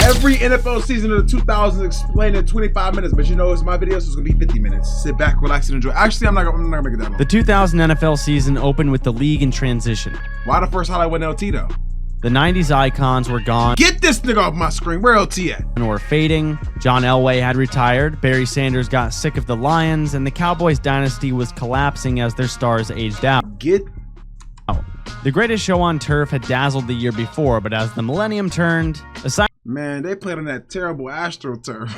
every NFL season of the 2000s explained in 25 minutes, but you know, it's my video, so it's gonna be 50 minutes. Sit back, relax, and enjoy. Actually, I'm not gonna make it that long. The 2000 NFL season opened with the league in transition. Why the first highlight wasn't LT though? The 90s icons were gone. Get this nigga off my screen. Where LT at? And were fading. John Elway had retired. Barry Sanders got sick of the Lions, and the Cowboys dynasty was collapsing as their stars aged out. Get The greatest show on turf had dazzled the year before, but as the millennium turned, aside man, they played on that terrible AstroTurf.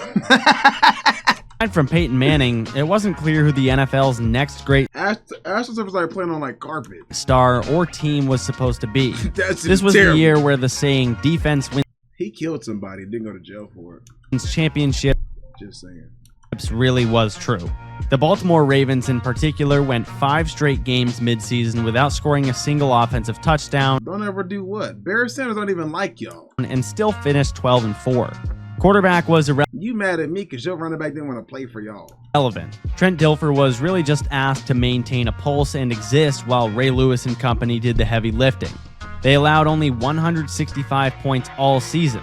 from Peyton Manning, it wasn't clear who the NFL's next great AstroTurf was like playing on like carpet. Star or team was supposed to be. This was terrible. the year where the saying "defense wins." He killed somebody, didn't go to jail for it. Championship. Just saying. Really was true. The Baltimore Ravens in particular went 5 straight games midseason without scoring a single offensive touchdown. Don't ever do what? Barry Sanders don't even like y'all. And still finished 12-4. Quarterback was You mad at me because your running back didn't want to play for y'all. irrelevant. Trent Dilfer was really just asked to maintain a pulse and exist while Ray Lewis and company did the heavy lifting. They allowed only 165 points all season,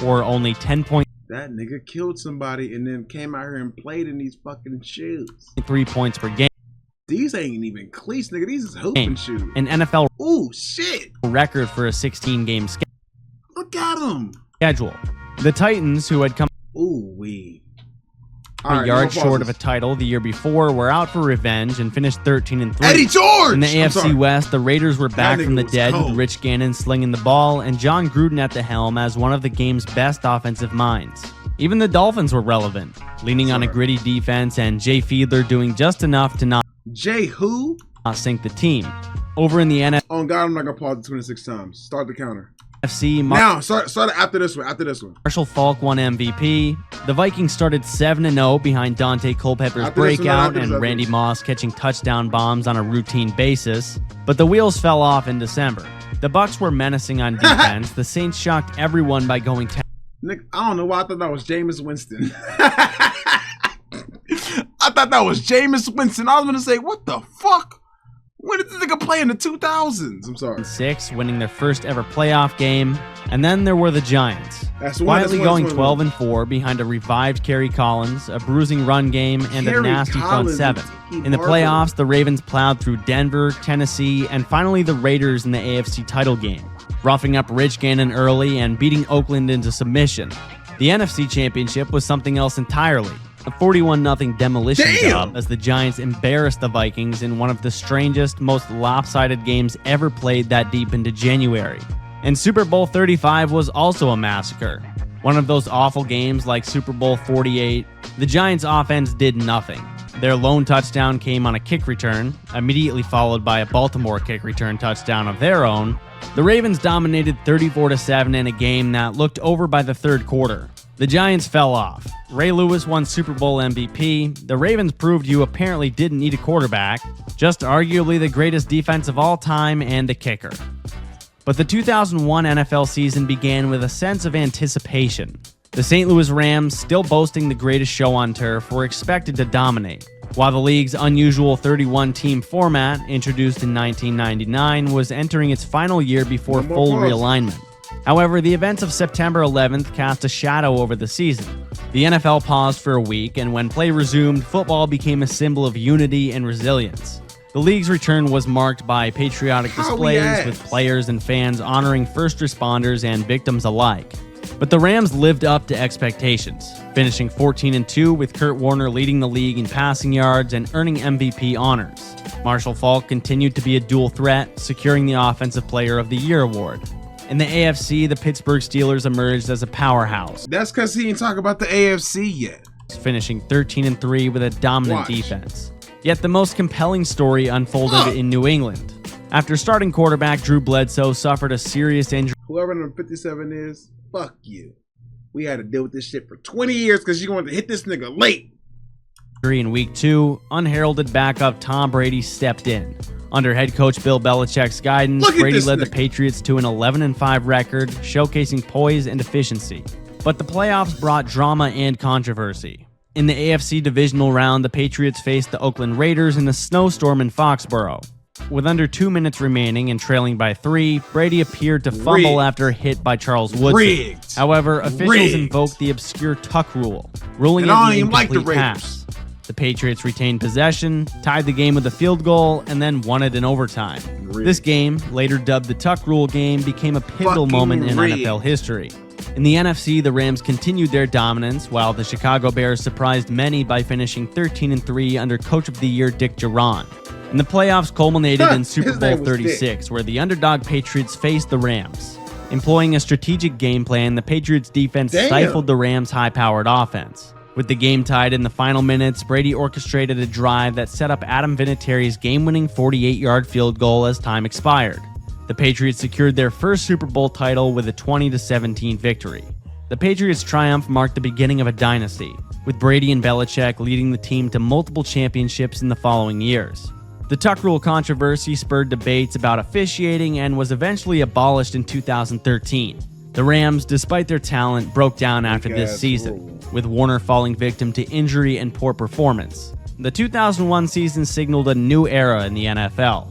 or only 10 points. That nigga killed somebody and then came out here and played in these fucking shoes. 3 points per game. These ain't even cleats, nigga. These is hooping shoes. An NFL Ooh, shit. record for a 16-game Look at him. schedule. The Titans, who had come Ooh, wee. a yard short of a title the year before, were out for revenge and finished 13-3. Eddie George! In the AFC West, the Raiders were back from the dead cold. with Rich Gannon slinging the ball and John Gruden at the helm as one of the game's best offensive minds. Even the Dolphins were relevant, leaning on a gritty defense and Jay Fiedler doing just enough to not Jay who? sink the team. Over in the NFC, Oh God, I'm not gonna pause it 26 times. Start the counter. Now, start after this one. After this one. Marshall Faulk won MVP. The Vikings started 7-0 behind Dante Culpepper's breakout and Randy Moss catching touchdown bombs on a routine basis. But the wheels fell off in December. The Bucs were menacing on defense. The Saints shocked everyone by going 10. Nick, I don't know why I thought that was Jameis Winston. I thought that was Jameis Winston. I was gonna say, what the fuck? When did this nigga play in the 2000s? I'm sorry. 6, winning their first ever playoff game. And then there were the Giants, quietly going 12-4 behind a revived Kerry Collins, a bruising run game, and a nasty front seven. In the playoffs, the Ravens plowed through Denver, Tennessee, and finally the Raiders in the AFC title game, roughing up Rich Gannon early and beating Oakland into submission. The NFC Championship was something else entirely. A 41-0 demolition job as the Giants embarrassed the Vikings in one of the strangest, most lopsided games ever played that deep into January. And Super Bowl 35 was also a massacre. One of those awful games like Super Bowl 48. The Giants' offense did nothing. Their lone touchdown came on a kick return, immediately followed by a Baltimore kick return touchdown of their own. The Ravens dominated 34-7 in a game that looked over by the third quarter. The Giants fell off. Ray Lewis won Super Bowl MVP. The Ravens proved you apparently didn't need a quarterback, just arguably the greatest defense of all time and a kicker. But the 2001 NFL season began with a sense of anticipation. The St. Louis Rams, still boasting the greatest show on turf, were expected to dominate, while the league's unusual 31-team format, introduced in 1999, was entering its final year before full realignment. However, the events of September 11th cast a shadow over the season. The NFL paused for a week, and when play resumed, football became a symbol of unity and resilience. The league's return was marked by patriotic displays, with players and fans honoring first responders and victims alike. But the Rams lived up to expectations, finishing 14-2 with Kurt Warner leading the league in passing yards and earning MVP honors. Marshall Faulk continued to be a dual threat, securing the Offensive Player of the Year award. In the AFC, the Pittsburgh Steelers emerged as a powerhouse. That's because he didn't talk about the AFC yet. Finishing 13-3 with a dominant defense. Yet the most compelling story unfolded in New England. After starting quarterback Drew Bledsoe suffered a serious injury. Whoever number 57 is, fuck you. We had to deal with this shit for 20 years because you wanted to hit this nigga late. In week 2, unheralded backup Tom Brady stepped in. Under head coach Bill Belichick's guidance, Brady led the Patriots to an 11-5 record, showcasing poise and efficiency. But the playoffs brought drama and controversy. In the AFC divisional round, the Patriots faced the Oakland Raiders in a snowstorm in Foxborough. With under 2 minutes remaining and trailing by 3, Brady appeared to fumble after a hit by Charles Woodson. However, officials invoked the obscure tuck rule, ruling it an incomplete pass. The Patriots retained possession, tied the game with a field goal, and then won it in overtime. This game, later dubbed the tuck rule game, became a pivotal moment in NFL history. In the NFC, the Rams continued their dominance, while the Chicago Bears surprised many by finishing 13-3 under Coach of the Year Dick Jauron. And the playoffs culminated in Super Bowl 36, where the underdog Patriots faced the Rams. Employing a strategic game plan, the Patriots defense stifled the Rams' high-powered offense. With the game tied in the final minutes, Brady orchestrated a drive that set up Adam Vinatieri's game-winning 48-yard field goal as time expired. The Patriots secured their first Super Bowl title with a 20-17 victory. The Patriots' triumph marked the beginning of a dynasty, with Brady and Belichick leading the team to multiple championships in the following years. The tuck rule controversy spurred debates about officiating and was eventually abolished in 2013. The Rams, despite their talent, broke down after this season, with Warner falling victim to injury and poor performance. The 2001 season signaled a new era in the NFL.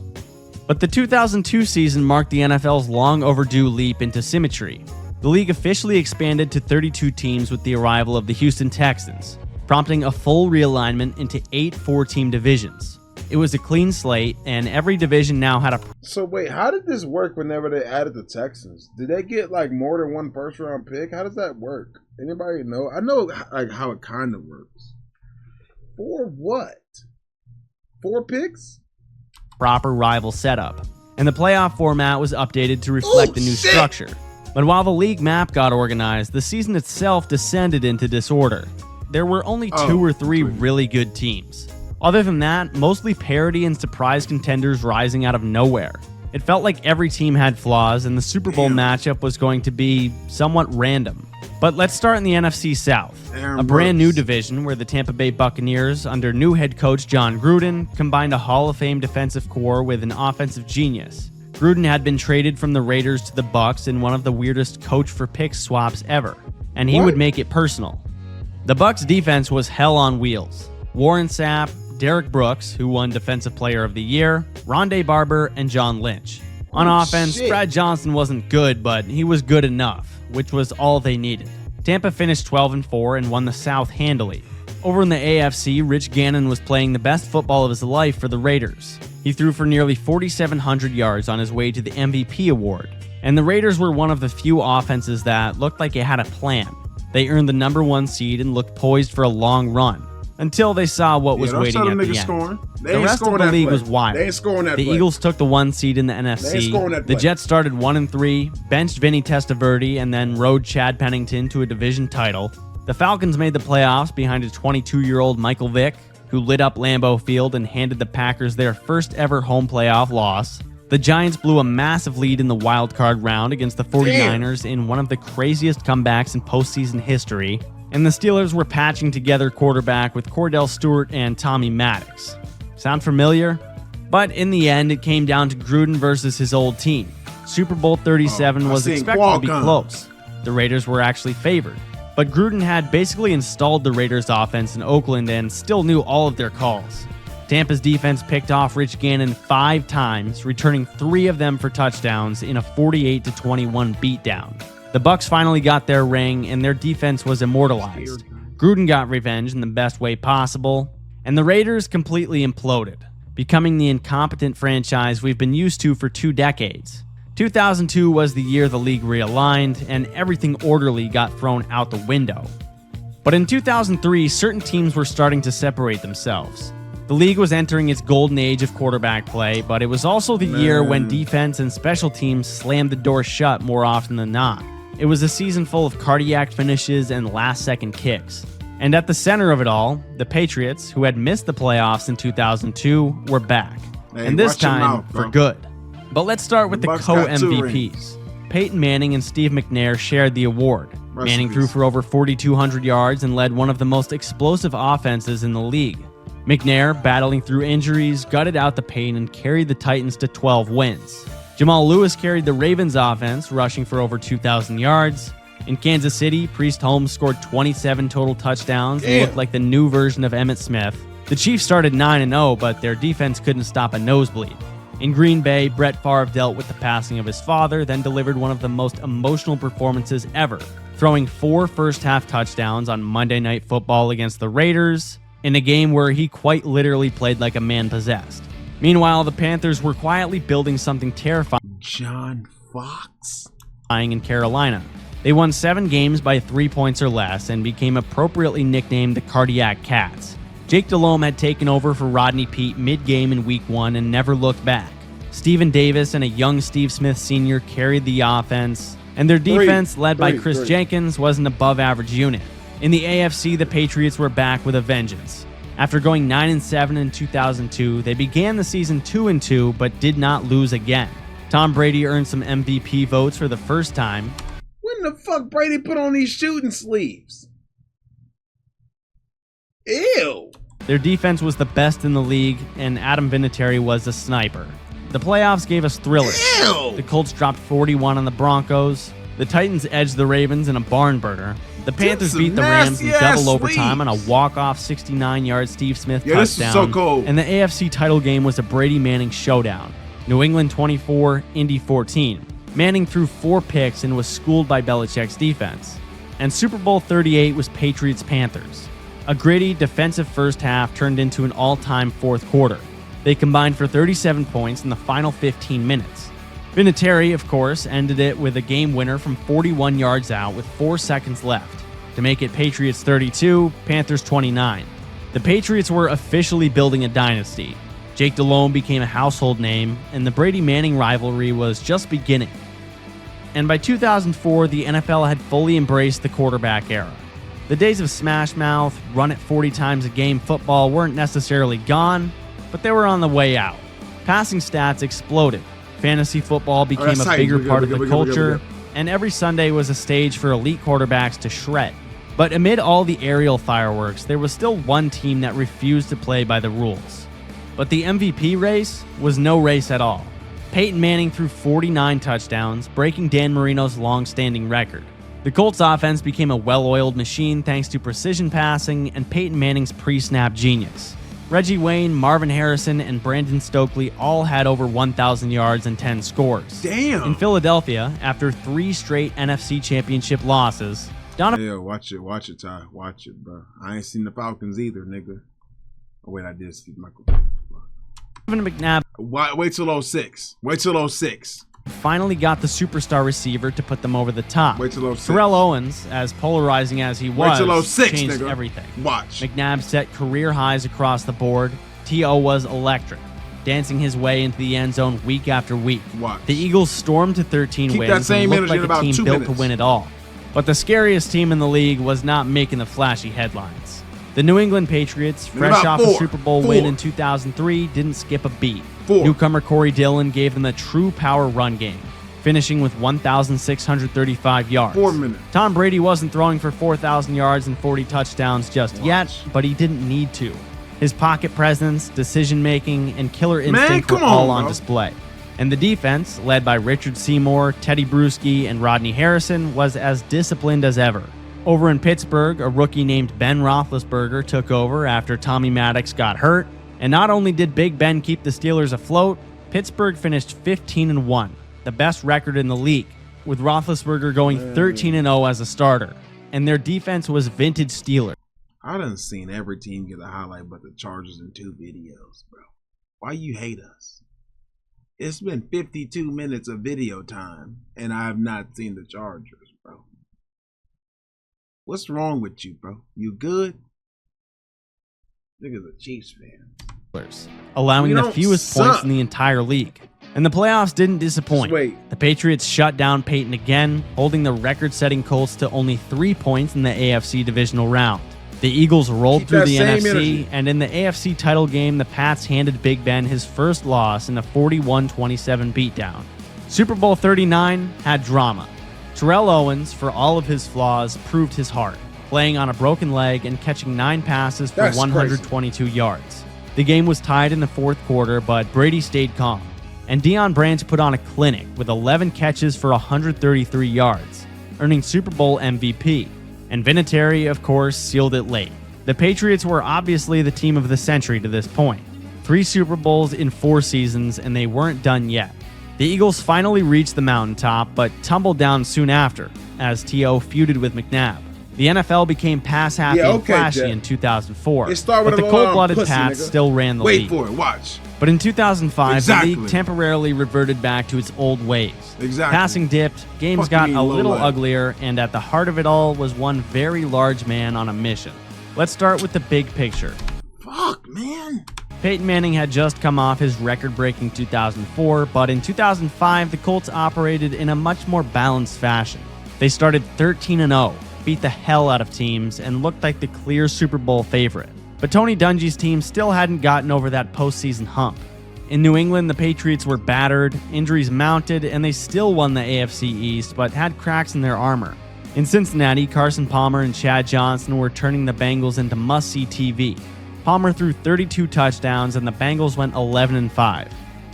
But the 2002 season marked the NFL's long overdue leap into symmetry. The league officially expanded to 32 teams with the arrival of the Houston Texans, prompting a full realignment into 8 4-team divisions. It was a clean slate, and every division now had a... So wait, how did this work whenever they added the Texans? Did they get like more than one first-round pick? How does that work? Anybody know? I know like how it kind of works. For what? 4 picks? Proper rival setup. And the playoff format was updated to reflect the new structure. But while the league map got organized, the season itself descended into disorder. There were only 2 or 3 really good teams. Other than that, mostly parity and surprise contenders rising out of nowhere. It felt like every team had flaws, and the Super Bowl matchup was going to be somewhat random. But let's start in the NFC South, a brand new division where the Tampa Bay Buccaneers, under new head coach John Gruden, combined a Hall of Fame defensive core with an offensive genius. Gruden had been traded from the Raiders to the Bucs in one of the weirdest coach for picks swaps ever, and he would make it personal. The Bucs defense was hell on wheels. Warren Sapp, Derek Brooks, who won Defensive Player of the Year, Rondé Barber, and John Lynch. On offense, Brad Johnson wasn't good, but he was good enough, which was all they needed. Tampa finished 12-4 and won the South handily. Over in the AFC, Rich Gannon was playing the best football of his life for the Raiders. He threw for nearly 4,700 yards on his way to the MVP award, and the Raiders were one of the few offenses that looked like it had a plan. They earned the number 1 seed and looked poised for a long run, until they saw what was waiting at the end. The rest of the league was wild. The Eagles took the 1 seed in the NFC. The Jets started 1-3, benched Vinny Testaverde, and then rode Chad Pennington to a division title. The Falcons made the playoffs behind a 22-year-old Michael Vick, who lit up Lambeau Field and handed the Packers their first ever home playoff loss. The Giants blew a massive lead in the wild card round against the 49ers in one of the craziest comebacks in postseason history. And the Steelers were patching together quarterback with Cordell Stewart and Tommy Maddox. Sound familiar? But in the end, it came down to Gruden versus his old team. Super Bowl 37 was expected to be close. The Raiders were actually favored. But Gruden had basically installed the Raiders' offense in Oakland and still knew all of their calls. Tampa's defense picked off Rich Gannon 5 times, returning 3 of them for touchdowns in a 48-21 beatdown. The Bucs finally got their ring, and their defense was immortalized. Gruden got revenge in the best way possible, and the Raiders completely imploded, becoming the incompetent franchise we've been used to for 2 decades. 2002 was the year the league realigned, and everything orderly got thrown out the window. But in 2003, certain teams were starting to separate themselves. The league was entering its golden age of quarterback play, but it was also the year when defense and special teams slammed the door shut more often than not. It was a season full of cardiac finishes and last-second kicks. And at the center of it all, the Patriots, who had missed the playoffs in 2002, were back. And this time, for good. But let's start with the co-MVPs. Peyton Manning and Steve McNair shared the award. Manning threw for over 4,200 yards and led one of the most explosive offenses in the league. McNair, battling through injuries, gutted out the pain and carried the Titans to 12 wins. Jamal Lewis carried the Ravens offense, rushing for over 2,000 yards. In Kansas City, Priest Holmes scored 27 total touchdowns and looked like the new version of Emmitt Smith. The Chiefs started 9-0, but their defense couldn't stop a nosebleed. In Green Bay, Brett Favre dealt with the passing of his father, then delivered one of the most emotional performances ever, throwing 4 first-half touchdowns on Monday Night Football against the Raiders, in a game where he quite literally played like a man possessed. Meanwhile, the Panthers were quietly building something terrifying. John Fox? In Carolina. They won 7 games by 3 points or less and became appropriately nicknamed the Cardiac Cats. Jake Delhomme had taken over for Rodney Peete mid-game in Week 1 and never looked back. Steven Davis and a young Steve Smith Sr. carried the offense, and their defense, led by Chris Jenkins, was an above-average unit. In the AFC, the Patriots were back with a vengeance. After going 9-7 in 2002, they began the season 2-2 but did not lose again. Tom Brady earned some MVP votes for the first time. When the fuck Brady put on these shooting sleeves? Ew. Their defense was the best in the league, and Adam Vinatieri was a sniper. The playoffs gave us thrillers. Ew. The Colts dropped 41 on the Broncos. The Titans edged the Ravens in a barn burner. The Panthers beat the Rams in double overtime on a walk-off 69-yard Steve Smith touchdown. This is so cold. And the AFC title game was a Brady Manning showdown. New England 24, Indy 14. Manning threw 4 picks and was schooled by Belichick's defense. And Super Bowl 38 was Patriots-Panthers. A gritty defensive first half turned into an all-time fourth quarter. They combined for 37 points in the final 15 minutes. Vinatieri, of course, ended it with a game winner from 41 yards out with 4 seconds left to make it Patriots 32, Panthers 29. The Patriots were officially building a dynasty. Jake Delhomme became a household name, and the Brady-Manning rivalry was just beginning. And by 2004, the NFL had fully embraced the quarterback era. The days of smash mouth, run it 40 times a game football weren't necessarily gone, but they were on the way out. Passing stats exploded. Fantasy football became a bigger part of the culture, and every Sunday was a stage for elite quarterbacks to shred. But amid all the aerial fireworks, there was still one team that refused to play by the rules. But the MVP race was no race at all. Peyton Manning threw 49 touchdowns, breaking Dan Marino's long-standing record. The Colts offense became a well-oiled machine thanks to precision passing and Peyton Manning's pre-snap genius. Reggie Wayne, Marvin Harrison, and Brandon Stokely all had over 1,000 yards and 10 scores. Damn. In Philadelphia, after 3 straight NFC Championship losses, Hey, watch it, Ty. Watch it, bro. I ain't seen the Falcons either, nigga. Oh, wait, I did see Michael. McNabb Wait till 06. Wait till 06. finally got the superstar receiver to put them over the top. Wait till 06. Terrell Owens, as polarizing as he was, Wait till 06, changed nigga. everything. Watch. McNabb set career highs across the board. T.O. was electric, dancing his way into the end zone week after week. Watch. The Eagles stormed to 13 Keep wins that same and looked energy like in a about team 2 built minutes. to win it all. But the scariest team in the league was not making the flashy headlines. The New England Patriots, fresh off a Super Bowl win in 2003, didn't skip a beat. Newcomer Corey Dillon gave them a true power run game, finishing with 1,635 yards. 4 minutes. Tom Brady wasn't throwing for 4,000 yards and 40 touchdowns just yet, but he didn't need to. His pocket presence, decision-making, and killer instinct were all on display. And the defense, led by Richard Seymour, Teddy Bruschi, and Rodney Harrison, was as disciplined as ever. Over in Pittsburgh, a rookie named Ben Roethlisberger took over after Tommy Maddox got hurt. And not only did Big Ben keep the Steelers afloat, Pittsburgh finished 15-1, the best record in the league, with Roethlisberger going 13-0 as a starter. And their defense was vintage Steelers. I done seen every team get a highlight but the Chargers in 2 videos, bro. Why you hate us? It's been 52 minutes of video time, and I have not seen the Chargers, bro. What's wrong with you, bro? You good? Nigga's a Chiefs fan. Allowing the fewest points in the entire league. And the playoffs didn't disappoint. The Patriots shut down Peyton again, holding the record-setting Colts to only 3 points in the AFC divisional round. The Eagles rolled through the NFC, and in the AFC title game, the Pats handed Big Ben his first loss in a 41-27 beatdown. Super Bowl 39 had drama. Terrell Owens, for all of his flaws, proved his heart, playing on a broken leg and catching 9 passes for 122 yards. The game was tied in the fourth quarter, but Brady stayed calm. And Deion Branch put on a clinic with 11 catches for 133 yards, earning Super Bowl MVP. And Vinatieri, of course, sealed it late. The Patriots were obviously the team of the century to this point. 3 Super Bowls in 4 seasons, and they weren't done yet. The Eagles finally reached the mountaintop, but tumbled down soon after, as T.O. feuded with McNabb. The NFL became pass-happy and flashy in 2004, but the cold-blooded Pats still ran the league. Wait for it, watch. But in 2005, the league temporarily reverted back to its old ways. Passing dipped, games got a little uglier, and at the heart of it all was one very large man on a mission. Let's start with the big picture. Fuck, man. Peyton Manning had just come off his record-breaking 2004, but in 2005, the Colts operated in a much more balanced fashion. They started 13-0, beat the hell out of teams, and looked like the clear Super Bowl favorite. But Tony Dungy's team still hadn't gotten over that postseason hump. In New England, the Patriots were battered, injuries mounted, and they still won the AFC East, but had cracks in their armor. In Cincinnati, Carson Palmer and Chad Johnson were turning the Bengals into must-see TV. Palmer threw 32 touchdowns, and the Bengals went 11-5.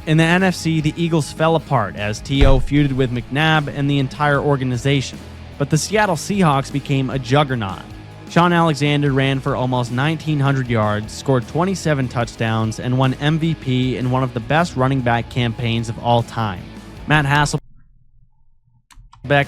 In the NFC, the Eagles fell apart as T.O. feuded with McNabb and the entire organization. But the Seattle Seahawks became a juggernaut. Sean Alexander ran for almost 1,900 yards, scored 27 touchdowns, and won MVP in one of the best running back campaigns of all time. Matt Hasselbeck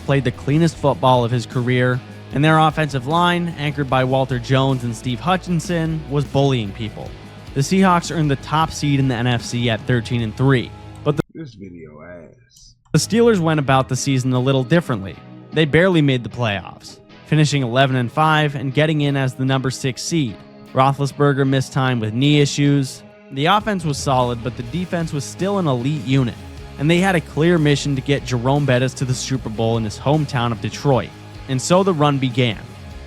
played the cleanest football of his career, and their offensive line, anchored by Walter Jones and Steve Hutchinson, was bullying people. The Seahawks earned the top seed in the NFC at 13-3, but this video ass. The Steelers went about the season a little differently. They barely made the playoffs, finishing 11-5 and getting in as the number 6 seed. Roethlisberger missed time with knee issues. The offense was solid, but the defense was still an elite unit, and they had a clear mission to get Jerome Bettis to the Super Bowl in his hometown of Detroit. And so the run began.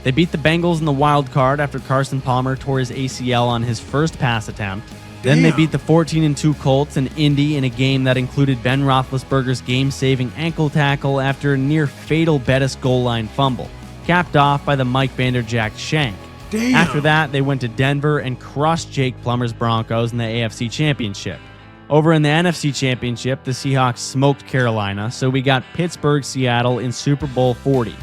They beat the Bengals in the wild card after Carson Palmer tore his ACL on his first pass attempt. Then they beat the 14-2 Colts in Indy in a game that included Ben Roethlisberger's game-saving ankle tackle after a near-fatal Bettis goal line fumble, capped off by the Mike Vanderjagt shank. After that, they went to Denver and crushed Jake Plummer's Broncos in the AFC Championship. Over in the NFC Championship, the Seahawks smoked Carolina, so we got Pittsburgh-Seattle in Super Bowl 40.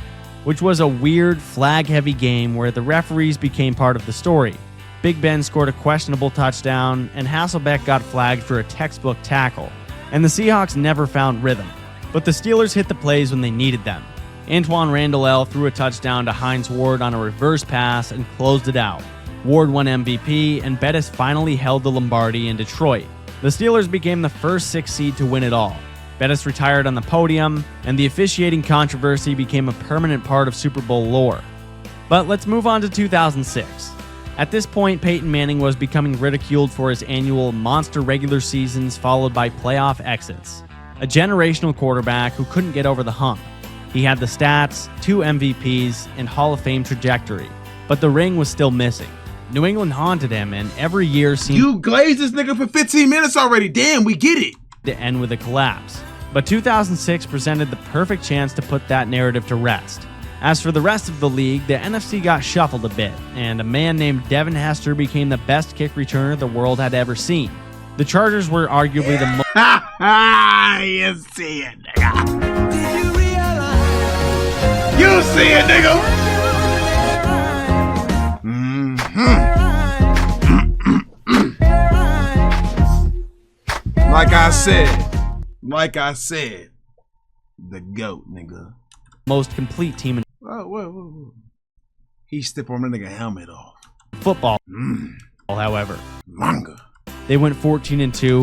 Which was a weird, flag-heavy game where the referees became part of the story. Big Ben scored a questionable touchdown, and Hasselbeck got flagged for a textbook tackle. And the Seahawks never found rhythm. But the Steelers hit the plays when they needed them. Antoine Randall threw a touchdown to Hines Ward on a reverse pass and closed it out. Ward won MVP, and Bettis finally held the Lombardi in Detroit. The Steelers became the first 6 seed to win it all. Bettis retired on the podium, and the officiating controversy became a permanent part of Super Bowl lore. But let's move on to 2006. At this point, Peyton Manning was becoming ridiculed for his annual monster regular seasons followed by playoff exits. A generational quarterback who couldn't get over the hump. He had the stats, 2 MVPs, and Hall of Fame trajectory, but the ring was still missing. New England haunted him, and every year seemed You glazed this nigga for 15 minutes already. Damn, we get it. To end with a collapse. But 2006 presented the perfect chance to put that narrative to rest. As for the rest of the league, the NFC got shuffled a bit, and a man named Devin Hester became the best kick returner the world had ever seen. The Chargers were arguably the most... You see it, nigga. You see it, nigga. Like I said, the GOAT, nigga. Most complete team in whoa. He stepped on that nigga helmet off. Football. However, manga. They went 14-2.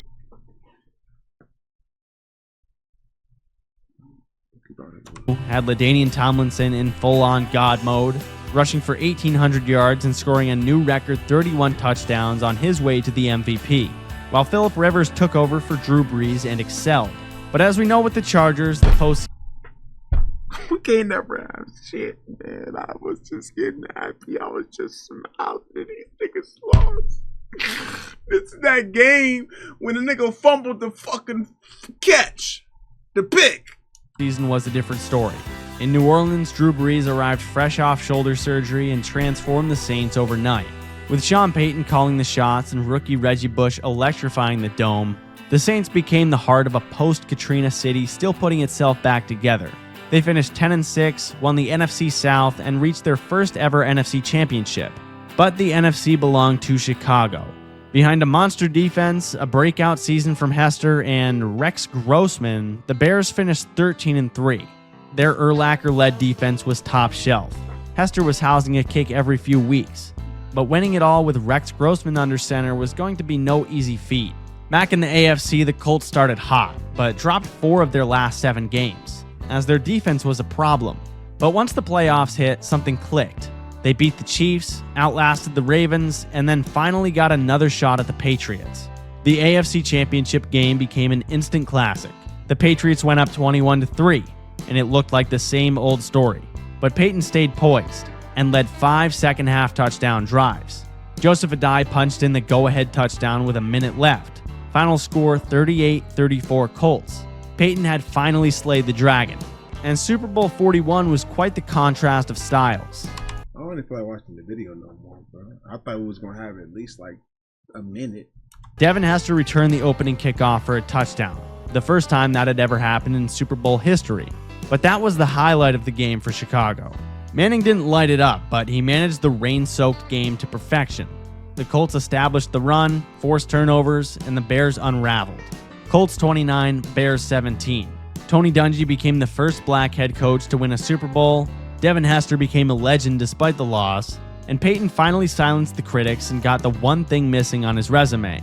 Had LaDainian Tomlinson in full-on God mode, rushing for 1,800 yards and scoring a new record 31 touchdowns on his way to the MVP, while Phillip Rivers took over for Drew Brees and excelled. But as we know with the Chargers, the postseason... We can't never have shit, man. I was just getting happy. I was just smiling at these niggas lost. It's that game when the nigga fumbled the fucking catch. The pick. Season was a different story. In New Orleans, Drew Brees arrived fresh off shoulder surgery and transformed the Saints overnight. With Sean Payton calling the shots and rookie Reggie Bush electrifying the Dome, the Saints became the heart of a post-Katrina city still putting itself back together. They finished 10-6, won the NFC South, and reached their first ever NFC championship. But the NFC belonged to Chicago. Behind a monster defense, a breakout season from Hester, and Rex Grossman, the Bears finished 13-3. Their Urlacher-led defense was top shelf. Hester was housing a kick every few weeks, but winning it all with Rex Grossman under center was going to be no easy feat. Back in the AFC, the Colts started hot, but dropped 4 of their last 7 games, as their defense was a problem. But once the playoffs hit, something clicked. They beat the Chiefs, outlasted the Ravens, and then finally got another shot at the Patriots. The AFC Championship game became an instant classic. The Patriots went up 21-3, and it looked like the same old story. But Peyton stayed poised and led 5 second-half touchdown drives. Joseph Adai punched in the go-ahead touchdown with a minute left. Final score 38-34 Colts. Peyton had finally slayed the dragon, and Super Bowl 41 was quite the contrast of styles. I don't even feel like watching the video no more, bro. I thought we was going to have at least like a minute. Devin Hester returned the opening kickoff for a touchdown, the first time that had ever happened in Super Bowl history. But that was the highlight of the game for Chicago. Manning didn't light it up, but he managed the rain-soaked game to perfection. The Colts established the run, forced turnovers, and the Bears unraveled. Colts 29, Bears 17. Tony Dungy became the first black head coach to win a Super Bowl. Devin Hester became a legend despite the loss, and Peyton finally silenced the critics and got the one thing missing on his resume.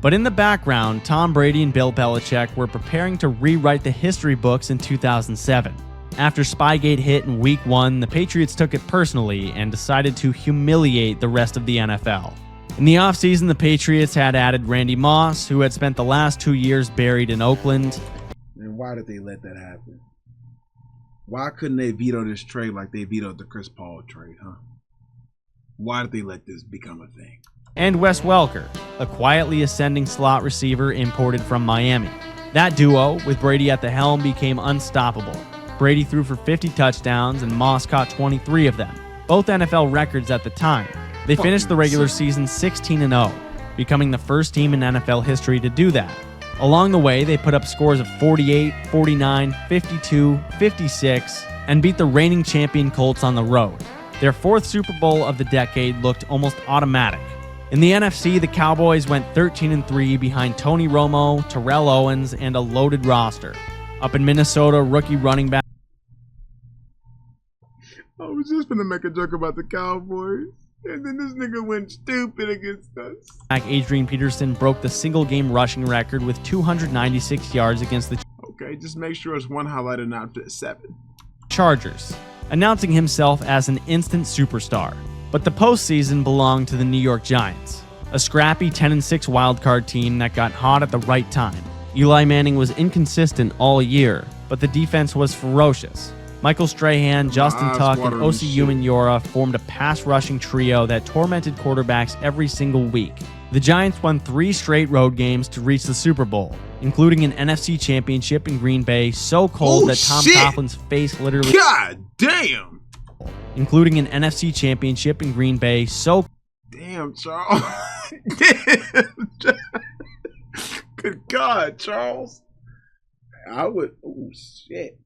But in the background, Tom Brady and Bill Belichick were preparing to rewrite the history books in 2007. After Spygate hit in Week 1, the Patriots took it personally and decided to humiliate the rest of the NFL. In the offseason, the Patriots had added Randy Moss, who had spent the last 2 years buried in Oakland. And why did they let that happen? Why couldn't they veto this trade like they vetoed the Chris Paul trade, huh? Why did they let this become a thing? And Wes Welker, a quietly ascending slot receiver imported from Miami. That duo, with Brady at the helm, became unstoppable. Brady threw for 50 touchdowns and Moss caught 23 of them, both NFL records at the time. They finished the regular season 16-0, becoming the first team in NFL history to do that. Along the way, they put up scores of 48, 49, 52, 56, and beat the reigning champion Colts on the road. Their 4th Super Bowl of the decade looked almost automatic. In the NFC, the Cowboys went 13-3 behind Tony Romo, Terrell Owens, and a loaded roster. Up in Minnesota, rookie running back. I was just gonna make a joke about the Cowboys, and then this nigga went stupid against us. Adrian Peterson broke the single-game rushing record with 296 yards against the Okay, just make sure it's one highlight and not 7. Chargers, announcing himself as an instant superstar. But the postseason belonged to the New York Giants, a scrappy 10-6 wildcard team that got hot at the right time. Eli Manning was inconsistent all year, but the defense was ferocious. Michael Strahan, Justin Tuck, and Osi Umenyiora formed a pass-rushing trio that tormented quarterbacks every single week. The Giants won 3 straight road games to reach the Super Bowl, including an NFC championship in Green Bay so cold that Tom Coughlin's face literally... God damn! Including an NFC championship in Green Bay so... Damn, Charles. Damn, Charles. Good God, Charles. I would... Oh, shit.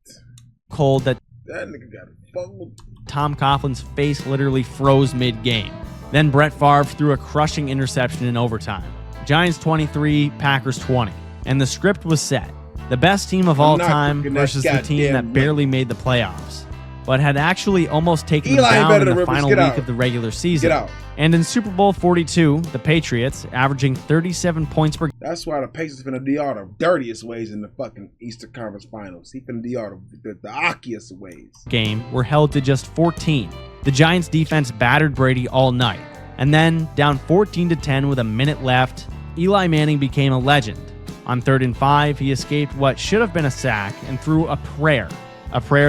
Cold that nigga got fumbled. Tom Coughlin's face literally froze mid-game. Then Brett Favre threw a crushing interception in overtime. Giants 23, Packers 20. And the script was set. The best team of all time versus the team that barely made the playoffs, but had actually almost taken them down in the final week of the regular season. And in Super Bowl 42, the Patriots, averaging 37 points per game. That's why the Patriots finna do all the dirtiest ways in the fucking Eastern Conference Finals. He finna do all the ockiest ways. Game were held to just 14. The Giants defense battered Brady all night. And then, down 14-10 with a minute left, Eli Manning became a legend. On 3rd and 5, he escaped what should have been a sack and threw a prayer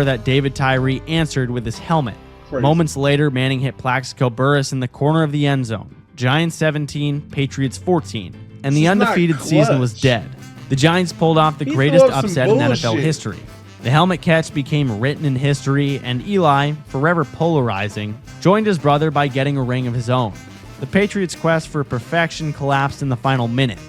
that David Tyree answered with his helmet. Crazy. Moments later, Manning hit Plaxico Burress in the corner of the end zone. Giants 17, Patriots 14, and the undefeated season was dead. The Giants pulled off the greatest upset in NFL history. The helmet catch became written in history, and Eli, forever polarizing, joined his brother by getting a ring of his own. The Patriots' quest for perfection collapsed in the final minute.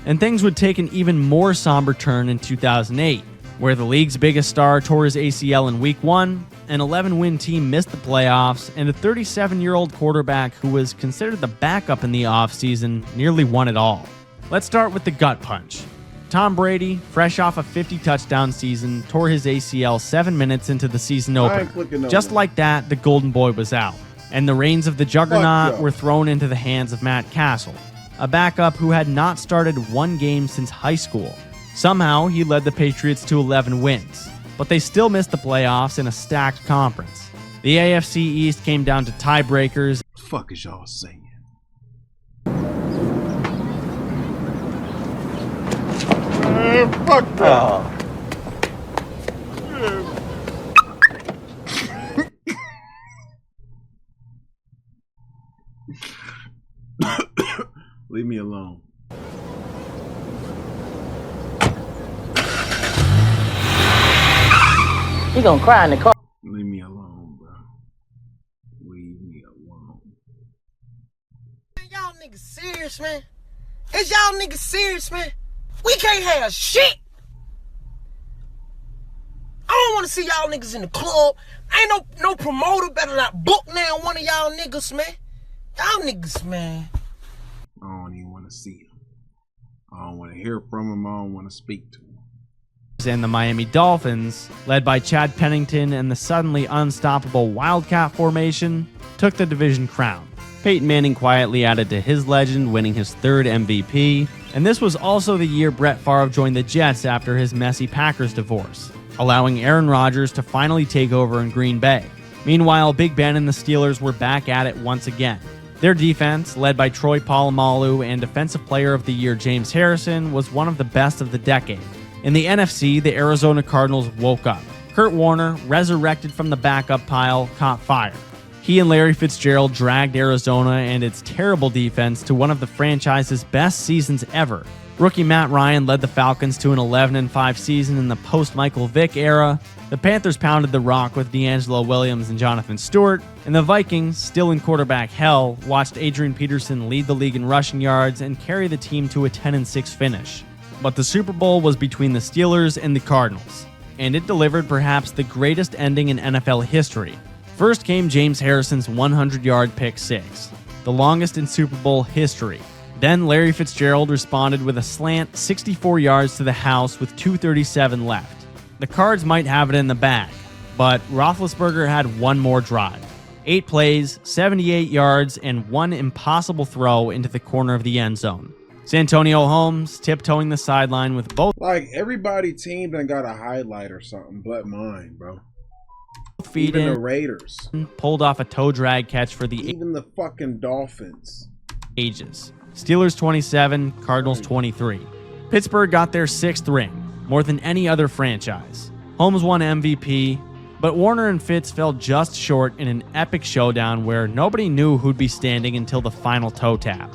And things would take an even more somber turn in 2008, where the league's biggest star tore his ACL in Week 1, an 11-win team missed the playoffs, and a 37-year-old quarterback who was considered the backup in the offseason nearly won it all. Let's start with the gut punch. Tom Brady, fresh off a 50-touchdown season, tore his ACL 7 minutes into the season opener. Just like that, the Golden Boy was out, and the reins of the juggernaut were thrown into the hands of Matt Castle, a backup who had not started one game since high school. Somehow, he led the Patriots to 11 wins, but they still missed the playoffs in a stacked conference. The AFC East came down to tiebreakers. What the fuck is y'all saying? Fuck that. Leave me alone. He gonna cry in the car. Leave me alone, bro. Leave me alone. Y'all niggas serious, man? Is y'all niggas serious, man? We can't have shit. I don't want to see y'all niggas in the club. Ain't no promoter better not book now one of y'all niggas, man. Y'all niggas, man. I don't even want to see him. I don't want to hear from him. I don't want to speak to him. And the Miami Dolphins, led by Chad Pennington and the suddenly unstoppable Wildcat formation, took the division crown. Peyton Manning quietly added to his legend, winning his third MVP, and this was also the year Brett Favre joined the Jets after his messy Packers divorce, allowing Aaron Rodgers to finally take over in Green Bay. Meanwhile, Big Ben and the Steelers were back at it once again. Their defense, led by Troy Polamalu and Defensive Player of the Year James Harrison, was one of the best of the decade. In the NFC, the Arizona Cardinals woke up. Kurt Warner, resurrected from the backup pile, caught fire. He and Larry Fitzgerald dragged Arizona and its terrible defense to one of the franchise's best seasons ever. Rookie Matt Ryan led the Falcons to an 11-5 season in the post-Michael Vick era. The Panthers pounded the rock with D'Angelo Williams and Jonathan Stewart, and the Vikings, still in quarterback hell, watched Adrian Peterson lead the league in rushing yards and carry the team to a 10-6 finish. But the Super Bowl was between the Steelers and the Cardinals, and it delivered perhaps the greatest ending in NFL history. First came James Harrison's 100-yard pick six, the longest in Super Bowl history. Then Larry Fitzgerald responded with a slant 64 yards to the house with 2:37 left. The Cards might have it in the bag, but Roethlisberger had one more drive. 8 plays, 78 yards, and one impossible throw into the corner of the end zone. Santonio Holmes tiptoeing the sideline with both. Like, everybody team done got a highlight or something but mine, bro. Feet even in, the Raiders pulled off a toe drag catch for the even the fucking Dolphins. Ages. Steelers 27, Cardinals 23. Pittsburgh got their 6th ring, more than any other franchise. Holmes won MVP, but Warner and Fitz fell just short in an epic showdown where nobody knew who'd be standing until the final toe tap.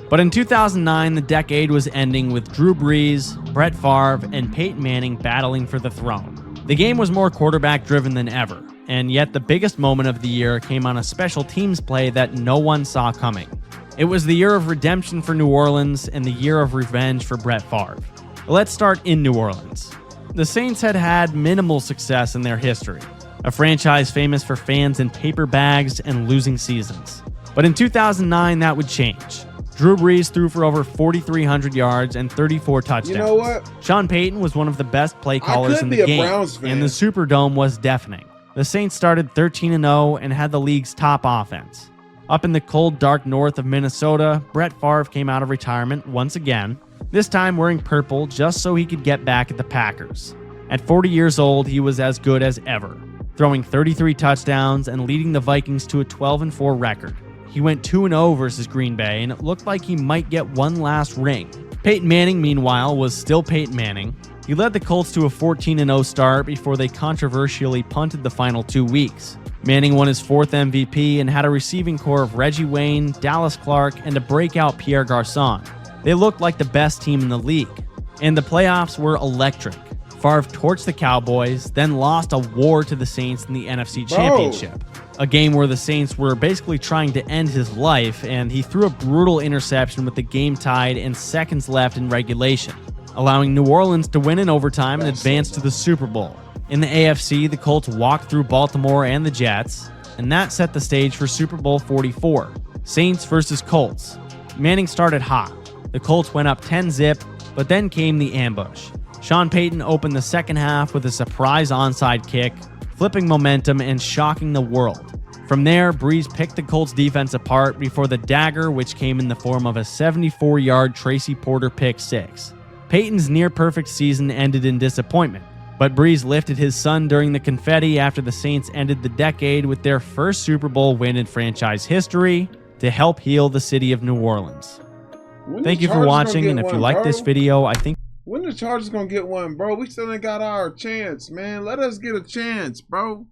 But in 2009, the decade was ending with Drew Brees, Brett Favre, and Peyton Manning battling for the throne. The game was more quarterback-driven than ever, and yet the biggest moment of the year came on a special teams play that no one saw coming. It was the year of redemption for New Orleans and the year of revenge for Brett Favre. Let's start in New Orleans. The Saints had had minimal success in their history, a franchise famous for fans in paper bags and losing seasons. But in 2009, that would change. Drew Brees threw for over 4,300 yards and 34 touchdowns. You know what? Sean Payton was one of the best play callers in the game, and the Superdome was deafening. The Saints started 13-0 and had the league's top offense. Up in the cold, dark north of Minnesota, Brett Favre came out of retirement once again, this time wearing purple just so he could get back at the Packers. At 40 years old, he was as good as ever, throwing 33 touchdowns and leading the Vikings to a 12-4 record. He went 2-0 versus Green Bay, and it looked like he might get one last ring. Peyton Manning, meanwhile, was still Peyton Manning. He led the Colts to a 14-0 start before they controversially punted the final 2 weeks. Manning won his 4th MVP and had a receiving core of Reggie Wayne, Dallas Clark, and a breakout Pierre Garçon. They looked like the best team in the league. And the playoffs were electric. Favre torched the Cowboys, then lost a war to the Saints in the NFC Championship. A game where the Saints were basically trying to end his life, and he threw a brutal interception with the game tied and seconds left in regulation, allowing New Orleans to win in overtime and advance to the Super Bowl. In the AFC, the Colts walked through Baltimore and the Jets, and that set the stage for Super Bowl 44, Saints versus Colts. Manning started hot. The Colts went up 10-zip, but then came the ambush. Sean Payton opened the second half with a surprise onside kick, flipping momentum and shocking the world. From there, Breeze picked the Colts defense apart before the dagger, which came in the form of a 74-yard Tracy Porter pick six. Payton's near-perfect season ended in disappointment, but Breeze lifted his son during the confetti after the Saints ended the decade with their first Super Bowl win in franchise history to help heal the city of New Orleans. Thank you for watching, and if you like this video, I think... When the Chargers gonna get one, bro? We still ain't got our chance, man. Let us get a chance, bro.